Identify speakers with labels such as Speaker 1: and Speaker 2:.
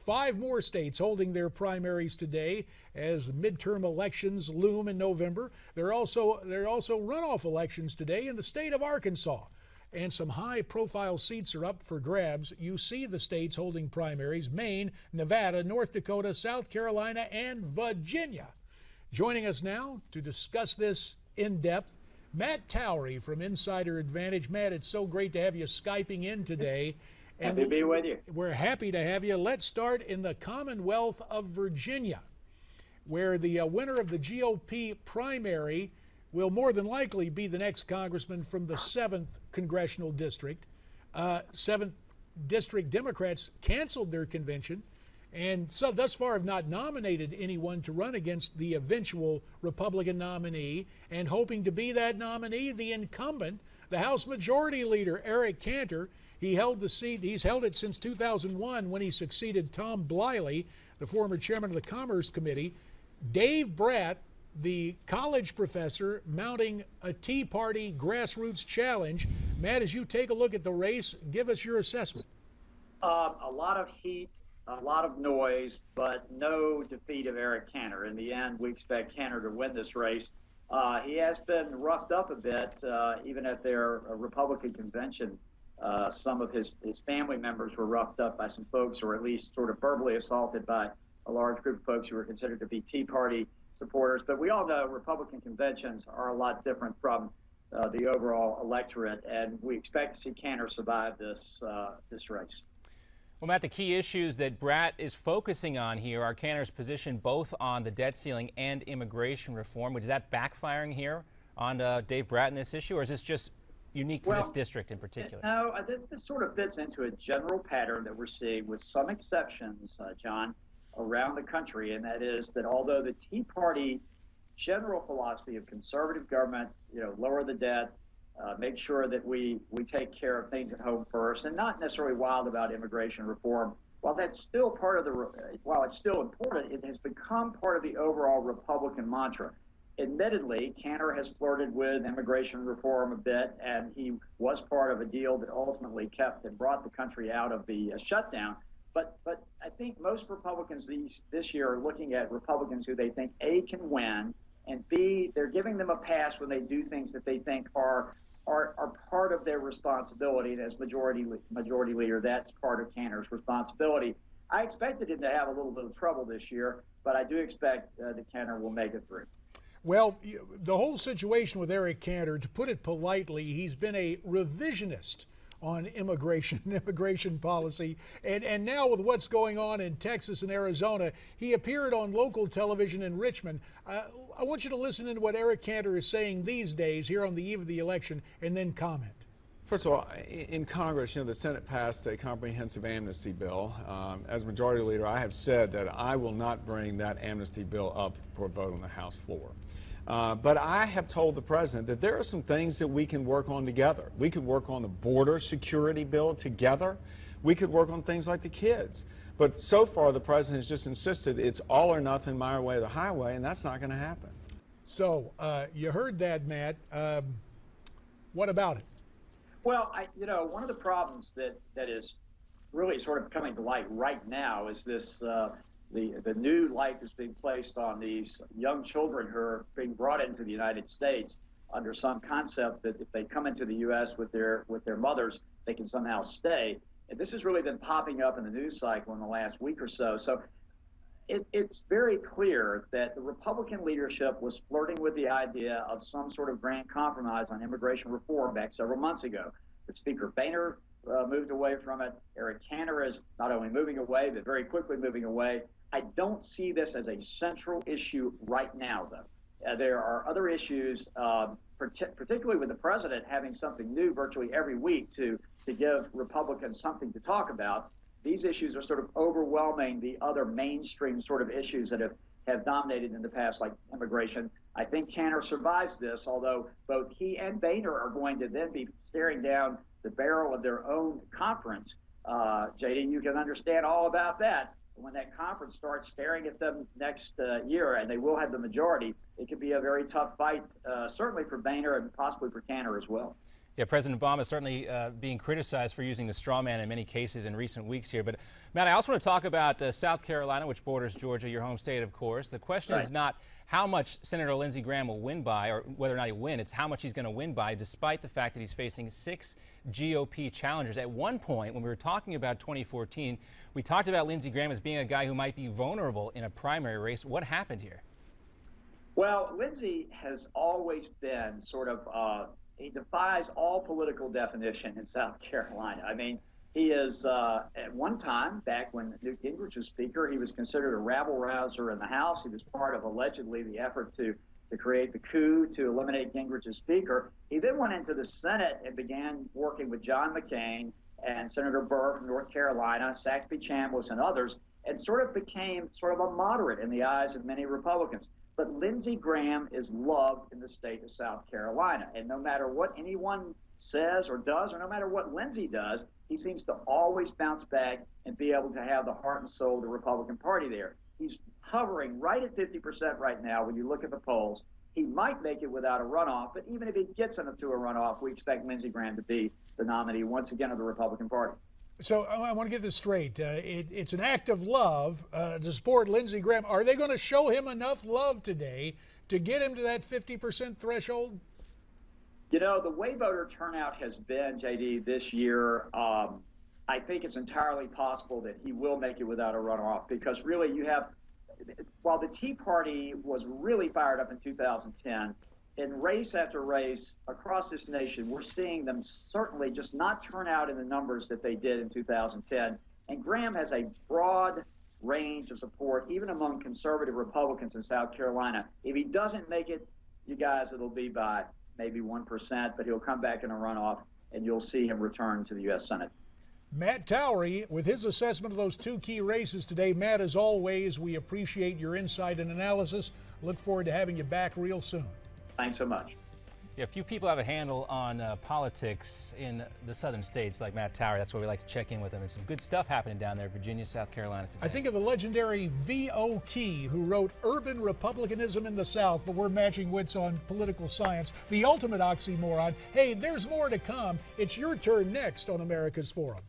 Speaker 1: 5 more states holding their primaries today as midterm elections loom in November. There are also runoff elections today in the state of Arkansas. And some high-profile seats are up for grabs. You see the states holding primaries: Maine, Nevada, North Dakota, South Carolina, and Virginia. Joining us now to discuss this in depth, Matt Towery from InsiderAdvantage. Matt, it's so great to have you Skyping in today.
Speaker 2: Happy to be with you.
Speaker 1: We're happy to have you. Let's start in the Commonwealth of Virginia, where the winner of the GOP primary will more than likely be the next congressman from the 7th congressional district. 7th district Democrats canceled their convention and so thus far have not nominated anyone to run against the eventual Republican nominee, and hoping to be that nominee, the incumbent, the House Majority Leader, Eric Cantor. He held the seat. He's held it since 2001 when he succeeded Tom Bliley, the former chairman of the Commerce Committee. Dave Bratt, the college professor, mounting a Tea Party grassroots challenge. Matt, as you take a look at the race, give us your assessment.
Speaker 2: A lot of heat, a lot of noise, but no defeat of Eric Cantor. In the end, we expect Cantor to win this race. He has been roughed up a bit, even at their Republican convention. Some of his family members were roughed up by some folks, or at least sort of verbally assaulted by a large group of folks who were considered to be Tea Party supporters. But we all know Republican conventions are a lot different from the overall electorate, and we expect to see Cantor survive this race.
Speaker 3: Well, Matt, the key issues that Bratt is focusing on here are Cantor's position both on the debt ceiling and immigration reform. Is that backfiring here on Dave Bratt in this issue, or is this just unique to this district in particular?
Speaker 2: No, this sort of fits into a general pattern that we're seeing, with some exceptions, John, around the country, and that is that although the Tea Party general philosophy of conservative government, lower the debt, make sure that we take care of things at home first, and not necessarily wild about immigration reform, while that's still part of while it's still important, it has become part of the overall Republican mantra. Admittedly, Cantor has flirted with immigration reform a bit, and he was part of a deal that ultimately kept and brought the country out of the shutdown. But I think most Republicans this year are looking at Republicans who they think, A, can win, and B, they're giving them a pass when they do things that they think are part of their responsibility. And as majority leader, that's part of Cantor's responsibility. I expected him to have a little bit of trouble this year, but I do expect that Cantor will make it through.
Speaker 1: Well, the whole situation with Eric Cantor, to put it politely, he's been a revisionist on immigration policy. And now with what's going on in Texas and Arizona, he appeared on local television in Richmond. I want you to listen to what Eric Cantor is saying these days here on the eve of the election, and then comment.
Speaker 4: First of all, in Congress, the Senate passed a comprehensive amnesty bill. As Majority Leader, I have said that I will not bring that amnesty bill up for a vote on the House floor. But I have told the President that there are some things that we can work on together. We could work on the border security bill together. We could work on things like the kids. But so far, the President has just insisted it's all or nothing, my way or the highway, and that's not going to happen.
Speaker 1: So you heard that, Matt. What about it?
Speaker 2: Well, one of the problems that is really sort of coming to light right now is this the new light that's being placed on these young children who are being brought into the United States under some concept that if they come into the U.S. with their mothers, they can somehow stay. And this has really been popping up in the news cycle in the last week or so. So it's very clear that the Republican leadership was flirting with the idea of some sort of grand compromise on immigration reform back several months ago. But Speaker Boehner moved away from it. Eric Cantor is not only moving away, but very quickly moving away. I don't see this as a central issue right now, though. There are other issues, particularly with the president having something new virtually every week to give Republicans something to talk about. These issues are sort of overwhelming the other mainstream sort of issues that have dominated in the past, like immigration. I think Cantor survives this, although both he and Boehner are going to then be staring down the barrel of their own conference. JD, you can understand all about that. When that conference starts staring at them next year, and they will have the majority, it could be a very tough fight, certainly for Boehner and possibly for Cantor as well.
Speaker 3: Yeah, President Obama is certainly being criticized for using the straw man in many cases in recent weeks here. But, Matt, I also want to talk about South Carolina, which borders Georgia, your home state, of course. The question is not how much Senator Lindsey Graham will win by or whether or not he'll win. It's how much he's going to win by, despite the fact that he's facing 6 GOP challengers. At one point, when we were talking about 2014, we talked about Lindsey Graham as being a guy who might be vulnerable in a primary race. What happened here?
Speaker 2: Well, Lindsey has always been sort of he defies all political definition in South Carolina. I mean, he is, at one time, back when Newt Gingrich was Speaker, he was considered a rabble-rouser in the House. He was part of, allegedly, the effort to create the coup to eliminate Gingrich as Speaker. He then went into the Senate and began working with John McCain and Senator Burr from North Carolina, Saxby Chambliss, and others, and sort of became sort of a moderate in the eyes of many Republicans. But Lindsey Graham is loved in the state of South Carolina. And no matter what anyone says or does, or no matter what Lindsey does, he seems to always bounce back and be able to have the heart and soul of the Republican Party there. He's hovering right at 50% right now when you look at the polls. He might make it without a runoff, but even if he gets into a runoff, we expect Lindsey Graham to be the nominee once again of the Republican Party.
Speaker 1: So I want to get this straight. It's an act of love to support Lindsey Graham. Are they going to show him enough love today to get him to that 50% threshold?
Speaker 2: You know, the way voter turnout has been, JD, this year, I think it's entirely possible that he will make it without a runoff, because really you have, while the Tea Party was really fired up in 2010, in race after race across this nation, we're seeing them certainly just not turn out in the numbers that they did in 2010. And Graham has a broad range of support, even among conservative Republicans in South Carolina. If he doesn't make it, you guys, it'll be by maybe 1%, but he'll come back in a runoff, and you'll see him return to the U.S. Senate.
Speaker 1: Matt Towery, with his assessment of those 2 key races today. Matt, as always, we appreciate your insight and analysis. Look forward to having you back real soon.
Speaker 2: Thanks so much.
Speaker 3: Yeah, few people have a handle on politics in the southern states like Matt Towery. That's why we like to check in with him. And some good stuff happening down there, Virginia, South Carolina today.
Speaker 1: I think of the legendary V.O. Key, who wrote Urban Republicanism in the South, but we're matching wits on political science. The ultimate oxymoron. Hey, there's more to come. It's your turn next on America's Forum.